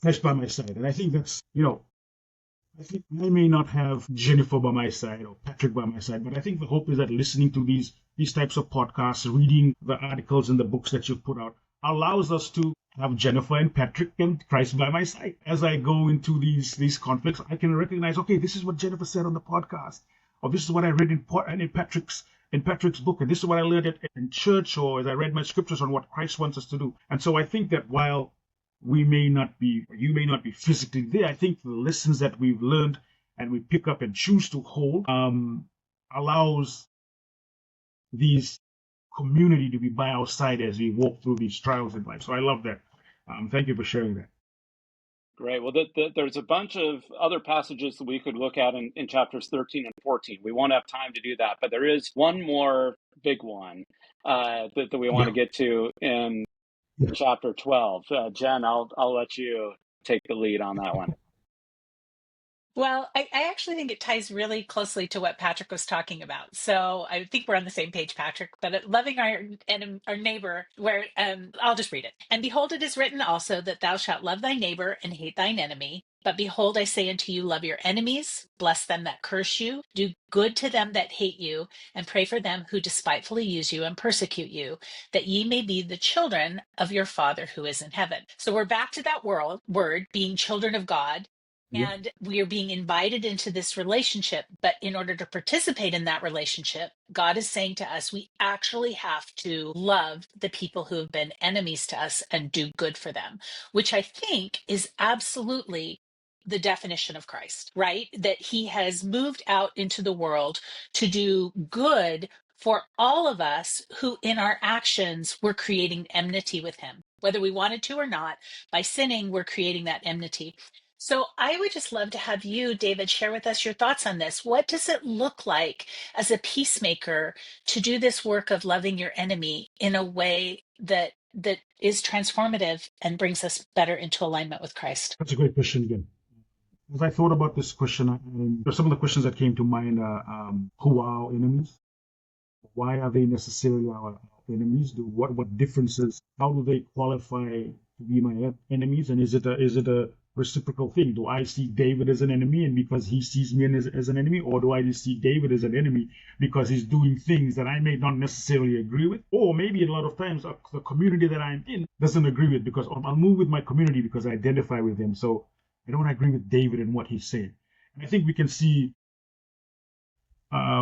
Christ by my side. And I think that's, I think I may not have Jennifer by my side or Patrick by my side, but I think the hope is that listening to these types of podcasts, reading the articles and the books that you've put out, allows us to have Jennifer and Patrick and Christ by my side. As I go into these conflicts, I can recognize, okay, this is what Jennifer said on the podcast, or this is what I read in Patrick's book, and this is what I learned in church, or as I read my scriptures on what Christ wants us to do. And so I think that while you may not be physically there, I think the lessons that we've learned and we pick up and choose to hold allows these community to be by our side as we walk through these trials in life. So I love that. Thank you for sharing that. Great. Well, there's a bunch of other passages that we could look at in chapters 13 and 14. We won't have time to do that, but there is one more big one that we want to get to in chapter 12. Jen, I'll let you take the lead on that one. Well, I actually think it ties really closely to what Patrick was talking about. So I think we're on the same page, Patrick, but loving our neighbor, where I'll just read it. And behold, it is written also that thou shalt love thy neighbor and hate thine enemy. But behold, I say unto you, love your enemies, bless them that curse you, do good to them that hate you, and pray for them who despitefully use you and persecute you, that ye may be the children of your Father who is in heaven. So we're back to that word, being children of God. And we are being invited into this relationship. But in order to participate in that relationship, God is saying to us, we actually have to love the people who have been enemies to us and do good for them, which I think is absolutely the definition of Christ, right? That he has moved out into the world to do good for all of us who in our actions were creating enmity with him, whether we wanted to or not. By sinning, we're creating that enmity. So I would just love to have you, David, share with us your thoughts on this. What does it look like as a peacemaker to do this work of loving your enemy in a way that is transformative and brings us better into alignment with Christ? That's a great question again. As I thought about this question, some of the questions that came to mind are, who are our enemies? Why are they necessarily our enemies? What differences? How do they qualify to be my enemies? And is it a reciprocal thing? Do I see David as an enemy, and because he sees me as an enemy, or do I just see David as an enemy because he's doing things that I may not necessarily agree with? Or maybe a lot of times the community that I'm in doesn't agree with, because I'll move with my community because I identify with them. So I don't agree with David and what he's saying. And I think we can see a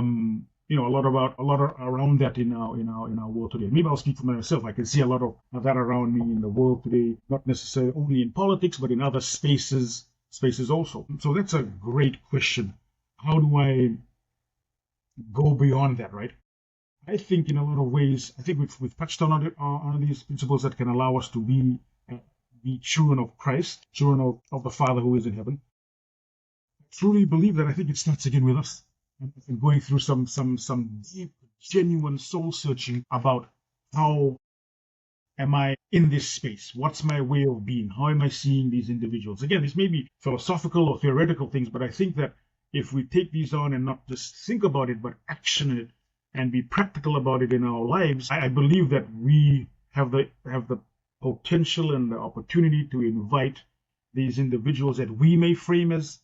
lot around that in our world today. Maybe I'll speak for myself. I can see a lot of that around me in the world today, not necessarily only in politics, but in other spaces also. So that's a great question. How do I go beyond that, right? I think in a lot of ways, I think we've touched on these principles that can allow us to be children of Christ, children of the Father who is in heaven. I truly believe that. I think it starts again with us. And going through some deep, genuine soul searching about how am I in this space? What's my way of being? How am I seeing these individuals? Again, this may be philosophical or theoretical things, but I think that if we take these on and not just think about it, but action it and be practical about it in our lives, I believe that we have the potential and the opportunity to invite these individuals that we may frame as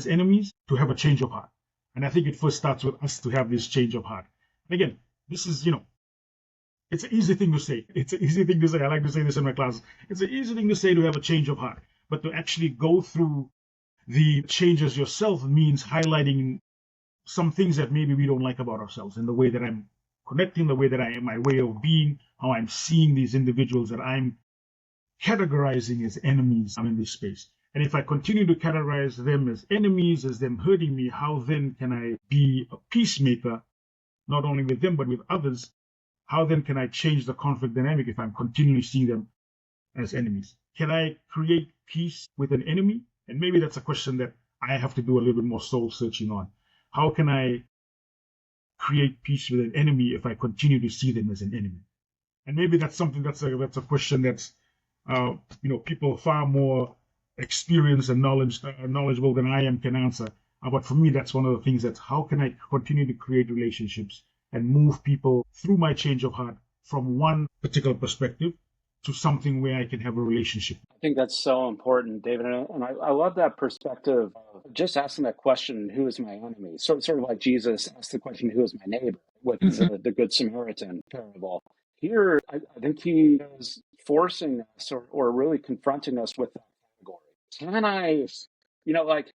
enemies to have a change of heart. And I think it first starts with us to have this change of heart. And again, this is, it's an easy thing to say. It's an easy thing to say. I like to say this in my classes. It's an easy thing to say to have a change of heart. But to actually go through the changes yourself means highlighting some things that maybe we don't like about ourselves, in the way that I'm connecting, the way that I am, my way of being, how I'm seeing these individuals that I'm categorizing as enemies I'm in this space. And if I continue to categorize them as enemies, as them hurting me, how then can I be a peacemaker, not only with them, but with others? How then can I change the conflict dynamic if I'm continually seeing them as enemies? Can I create peace with an enemy? And maybe that's a question that I have to do a little bit more soul searching on. How can I create peace with an enemy if I continue to see them as an enemy? And maybe that's something that's a question that's people far more experienced and knowledgeable than I am can answer. But for me, that's one of the things, that's how can I continue to create relationships and move people through my change of heart from one particular perspective to something where I can have a relationship. I think that's so important, David. And I love that perspective of just asking that question, who is my enemy? Sort of like Jesus asked the question, who is my neighbor, with the Good Samaritan parable. Here, I think he is forcing us or really confronting us with that category. Can I, like,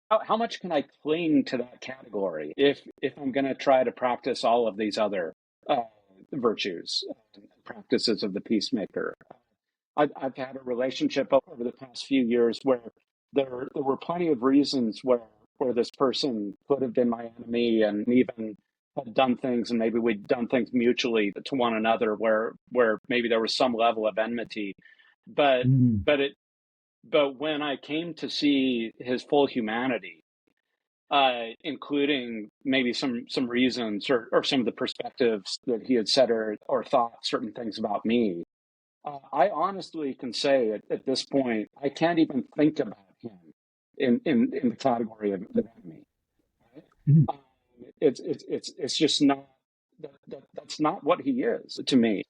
how much can I cling to that category if I'm going to try to practice all of these other virtues, practices of the peacemaker? I've had a relationship over the past few years where there were plenty of reasons where this person could have been my enemy and even had done things, and maybe we'd done things mutually to one another where maybe there was some level of enmity, but when I came to see his full humanity, including maybe some reasons or some of the perspectives that he had said or thought certain things about me, I honestly can say at this point, I can't even think about him in the category of the enemy. Right? It's just not that's not what he is to me.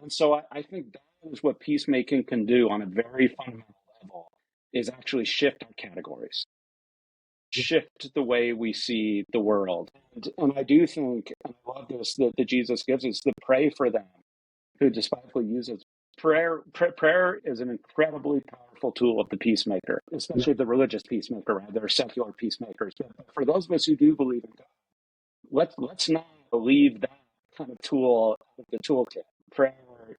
And so I think that is what peacemaking can do on a very fundamental level, is actually shift our categories, shift the way we see the world. And I do think, and I love this, that Jesus gives us, to pray for them who despitefully use it. Prayer is an incredibly powerful tool of the peacemaker, especially the religious peacemaker, right? There are secular peacemakers. But for those of us who do believe in God, let's not leave that kind of tool out of the toolkit. Prayer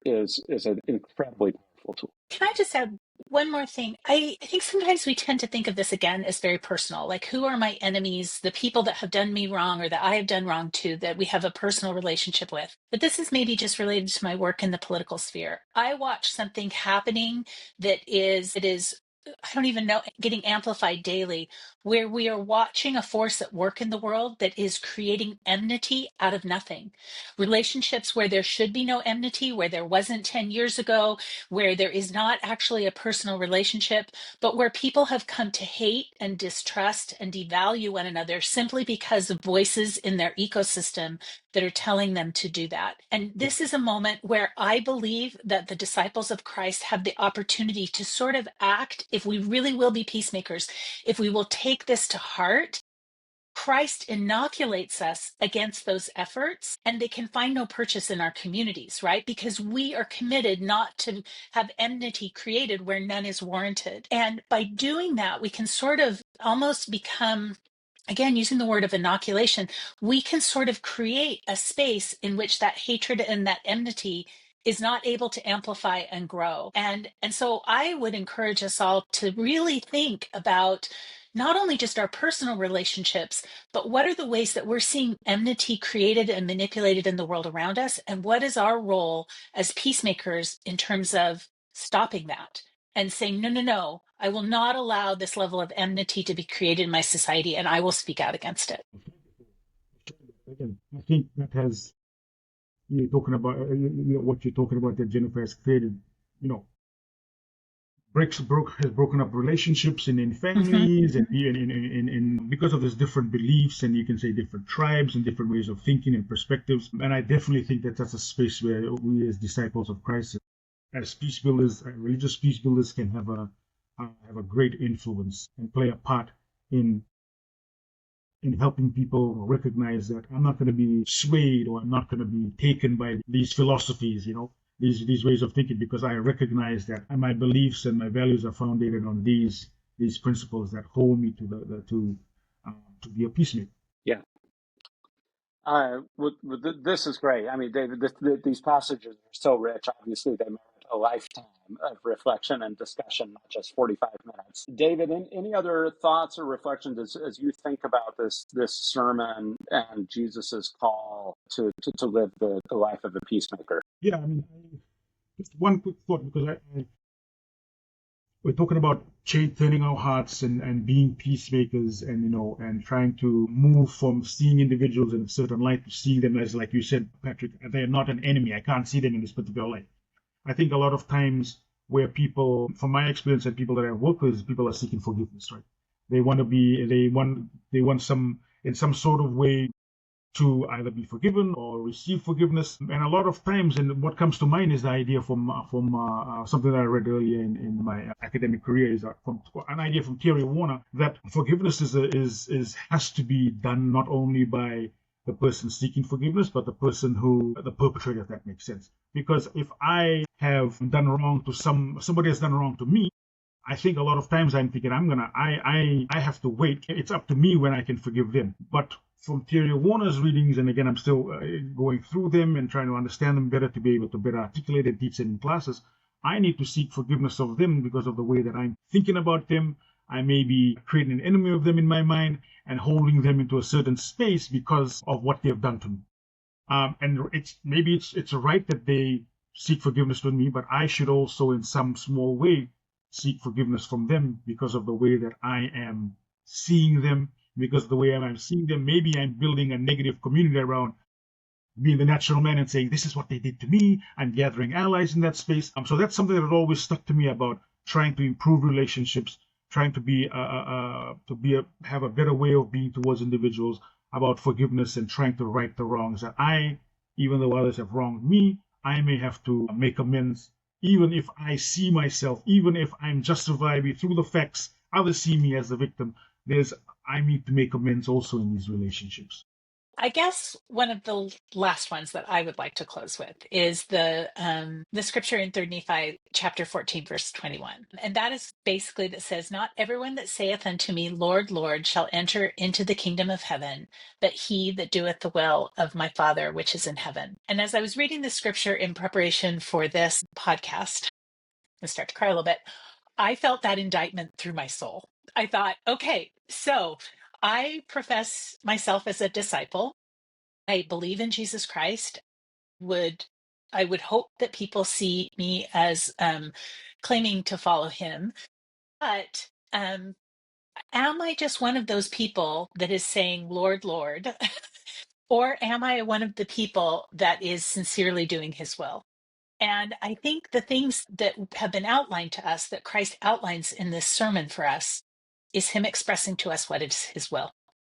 is an incredibly powerful tool. Can I just add one more thing? I think sometimes we tend to think of this again as very personal, like who are my enemies, the people that have done me wrong or that I have done wrong to, that we have a personal relationship with. But this is maybe just related to my work in the political sphere. I watch something happening that is I don't even know, getting amplified daily, where we are watching a force at work in the world that is creating enmity out of nothing. Relationships where there should be no enmity, where there wasn't 10 years ago, where there is not actually a personal relationship, but where people have come to hate and distrust and devalue one another simply because of voices in their ecosystem that are telling them to do that. And this is a moment where I believe that the disciples of Christ have the opportunity to sort of act, if we really will be peacemakers, if we will take this to heart. Christ inoculates us against those efforts, and they can find no purchase in our communities, right? Because we are committed not to have enmity created where none is warranted. And by doing that, we can sort of almost become, again, using the word of inoculation, we can sort of create a space in which that hatred and that enmity is not able to amplify and grow. And so I would encourage us all to really think about not only just our personal relationships, but what are the ways that we're seeing enmity created and manipulated in the world around us? And what is our role as peacemakers in terms of stopping that and saying, no, no, no, I will not allow this level of enmity to be created in my society, and I will speak out against it. Again, I think that has, you're talking about, what you're talking about, that Jennifer has created, has broken up relationships in families, and because of these different beliefs, and you can say different tribes and different ways of thinking and perspectives. And I definitely think that that's a space where we as disciples of Christ, as peace builders, religious peace builders, can have a great influence and play a part in helping people recognize that I'm not going to be swayed, or I'm not going to be taken by these philosophies, these ways of thinking, because I recognize that my beliefs and my values are founded on these principles that hold me to be a peacemaker. Yeah. This is great. I mean, David, these passages are so rich. Obviously, they merit a lifetime of reflection and discussion, not just 45 minutes. David, any other thoughts or reflections as you think about this sermon and Jesus's call to live the life of a peacemaker? Yeah, just one quick thought, because we're talking about turning our hearts and being peacemakers, and trying to move from seeing individuals in a certain light to seeing them as, like you said, Patrick, they're not an enemy. I can't see them in this particular light. I think a lot of times where people, from my experience and people that I work with, people are seeking forgiveness, right? They want some, in some sort of way, to either be forgiven or receive forgiveness. And a lot of times, and what comes to mind is the idea from something that I read earlier in my academic career, is from an idea from Terry Warner, that forgiveness has to be done not only by the person seeking forgiveness, but the perpetrator, if that makes sense. Because if I have done wrong to somebody has done wrong to me, I think a lot of times I'm thinking I have to wait. It's up to me when I can forgive them. But from Terry Warner's readings, and again, I'm still going through them and trying to understand them better to be able to better articulate and teach them in classes, I need to seek forgiveness of them because of the way that I'm thinking about them. I may be creating an enemy of them in my mind and holding them into a certain space because of what they've done to me. And it's right that they seek forgiveness from me, but I should also, in some small way, seek forgiveness from them because of the way that I am seeing them. Because of the way I'm seeing them, maybe I'm building a negative community around being the natural man and saying, this is what they did to me. I'm gathering allies in that space. So that's something that always stuck to me about trying to improve relationships, trying to have a better way of being towards individuals, about forgiveness and trying to right the wrongs that even though others have wronged me, I may have to make amends. Even if I see myself, even if I'm justifiably through the facts, others see me as the victim, I need to make amends also in these relationships. I guess one of the last ones that I would like to close with is the scripture in 3 Nephi chapter 14, verse 21. And that is basically that says, not everyone that saith unto me, Lord, Lord, shall enter into the kingdom of heaven, but he that doeth the will of my Father which is in heaven. And as I was reading the scripture in preparation for this podcast, I start to cry a little bit. I felt that indictment through my soul. I thought, okay, so I profess myself as a disciple. I believe in Jesus Christ. I would hope that people see me as claiming to follow him. But am I just one of those people that is saying, Lord, Lord? Or am I one of the people that is sincerely doing his will? And I think the things that have been outlined to us, that Christ outlines in this sermon for us, is him expressing to us what is his will.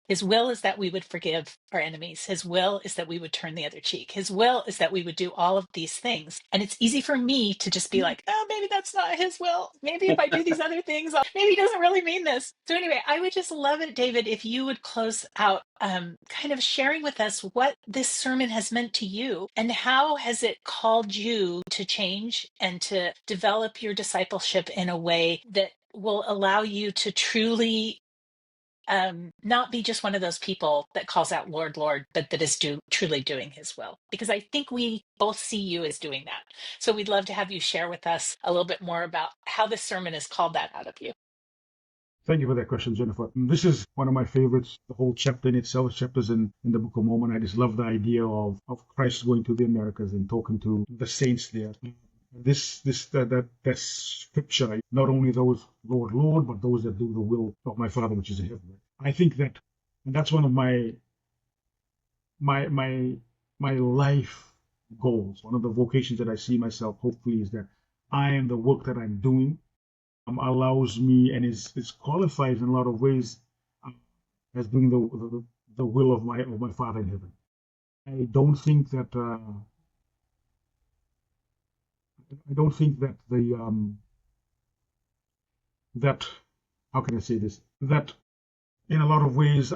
His will is that we would forgive our enemies. His will is that we would turn the other cheek. His will is that we would do all of these things. And it's easy for me to just be like, oh, maybe that's not his will. Maybe if I do these other things, maybe he doesn't really mean this. So anyway, I would just love it, David, if you would close out kind of sharing with us what this sermon has meant to you and how has it called you to change and to develop your discipleship in a way that will allow you to truly not be just one of those people that calls out Lord, Lord, but that is truly doing his will. Because I think we both see you as doing that. So we'd love to have you share with us a little bit more about how this sermon has called that out of you. Thank you for that question, Jennifer. This is one of my favorites, the whole chapter in itself, chapters in the Book of Mormon. I just love the idea of Christ going to the Americas and talking to the saints there. That scripture, not only those Lord, Lord, but those that do the will of my Father which is in heaven. I think that, and that's one of my life goals. One of the vocations that I see myself, hopefully, is that I am the work that I'm doing allows me and is qualified in a lot of ways as doing the will of my Father in heaven. I don't think that that how can I say this, that in a lot of ways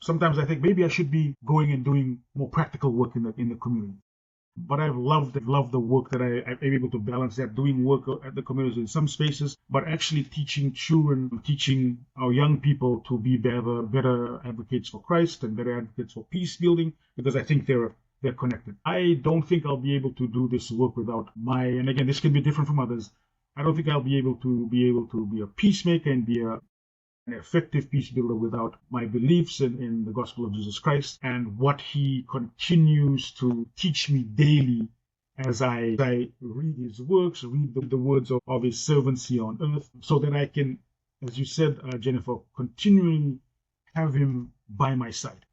sometimes I think maybe I should be going and doing more practical work in the community. But I've loved the work that I'm able to balance that, doing work at the community in some spaces, but actually teaching children, teaching our young people to be better advocates for Christ and better advocates for peace building, because I think they're they're connected. I don't think I'll be able to do this work without and again, this can be different from others. I don't think I'll be able to be a peacemaker and be an effective peace builder without my beliefs in the gospel of Jesus Christ and what he continues to teach me daily as I read his works, read the words of his servants here on earth, so that I can, as you said, Jennifer, continually have him by my side.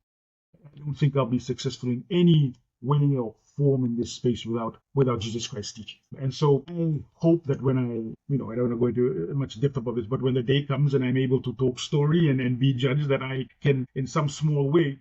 I don't think I'll be successful in any way or form in this space without Jesus Christ's teaching. And so I hope that when I don't want to go into much depth about this, but when the day comes and I'm able to talk story and be judged, that I can, in some small way,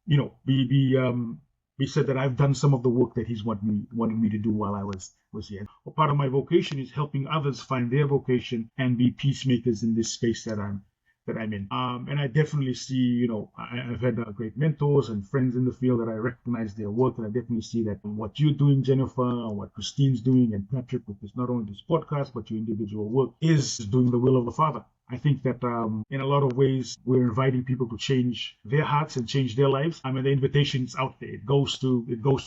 be said that I've done some of the work that he's wanted me to do while I was here. Well, part of my vocation is helping others find their vocation and be peacemakers in this space that I'm in. And I definitely see, I've had great mentors and friends in the field that I recognize their work, and I definitely see that what you're doing, Jennifer, and what Christine's doing, and Patrick, with this, not only this podcast, but your individual work, is doing the will of the Father. I think that in a lot of ways, we're inviting people to change their hearts and change their lives. I mean, the invitation's out there. It goes to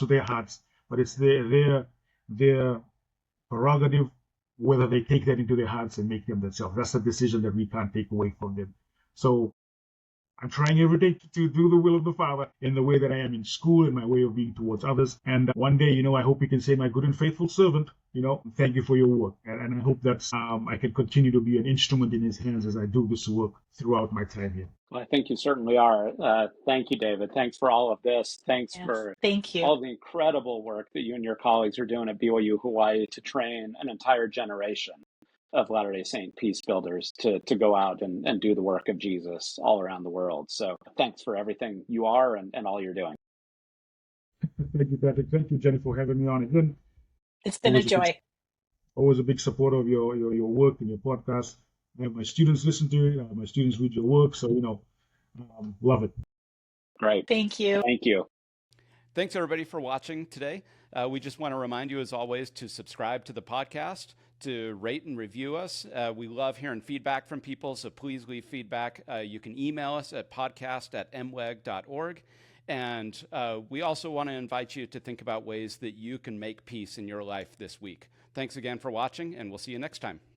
their hearts, but it's their prerogative whether they take that into their hearts and make them themselves. That's a decision that we can't take away from them. So I'm trying every day to do the will of the Father in the way that I am in school, in my way of being towards others. And one day, I hope you can say, my good and faithful servant, thank you for your work. And I hope that I can continue to be an instrument in his hands as I do this work throughout my time here. Well, I think you certainly are. Thank you, David. Thanks for all of this. Thanks for Thank you. all the incredible work that you and your colleagues are doing at BYU-Hawaii to train an entire generation of Latter-day Saint peace builders to go out and do the work of Jesus all around the world. So thanks for everything you are and all you're doing. Thank you, Patrick. Thank you, Jennifer, for having me on again. It's been a joy. Always a big supporter of your work and your podcast. I have my students listen to it. I have my students read your work. So, love it. Great. Thank you. Thank you. Thanks, everybody, for watching today. We just want to remind you, as always, to subscribe to the podcast, to rate and review us. We love hearing feedback from people, so please leave feedback. You can email us at podcast@mweg.org. And we also want to invite you to think about ways that you can make peace in your life this week. Thanks again for watching, and we'll see you next time.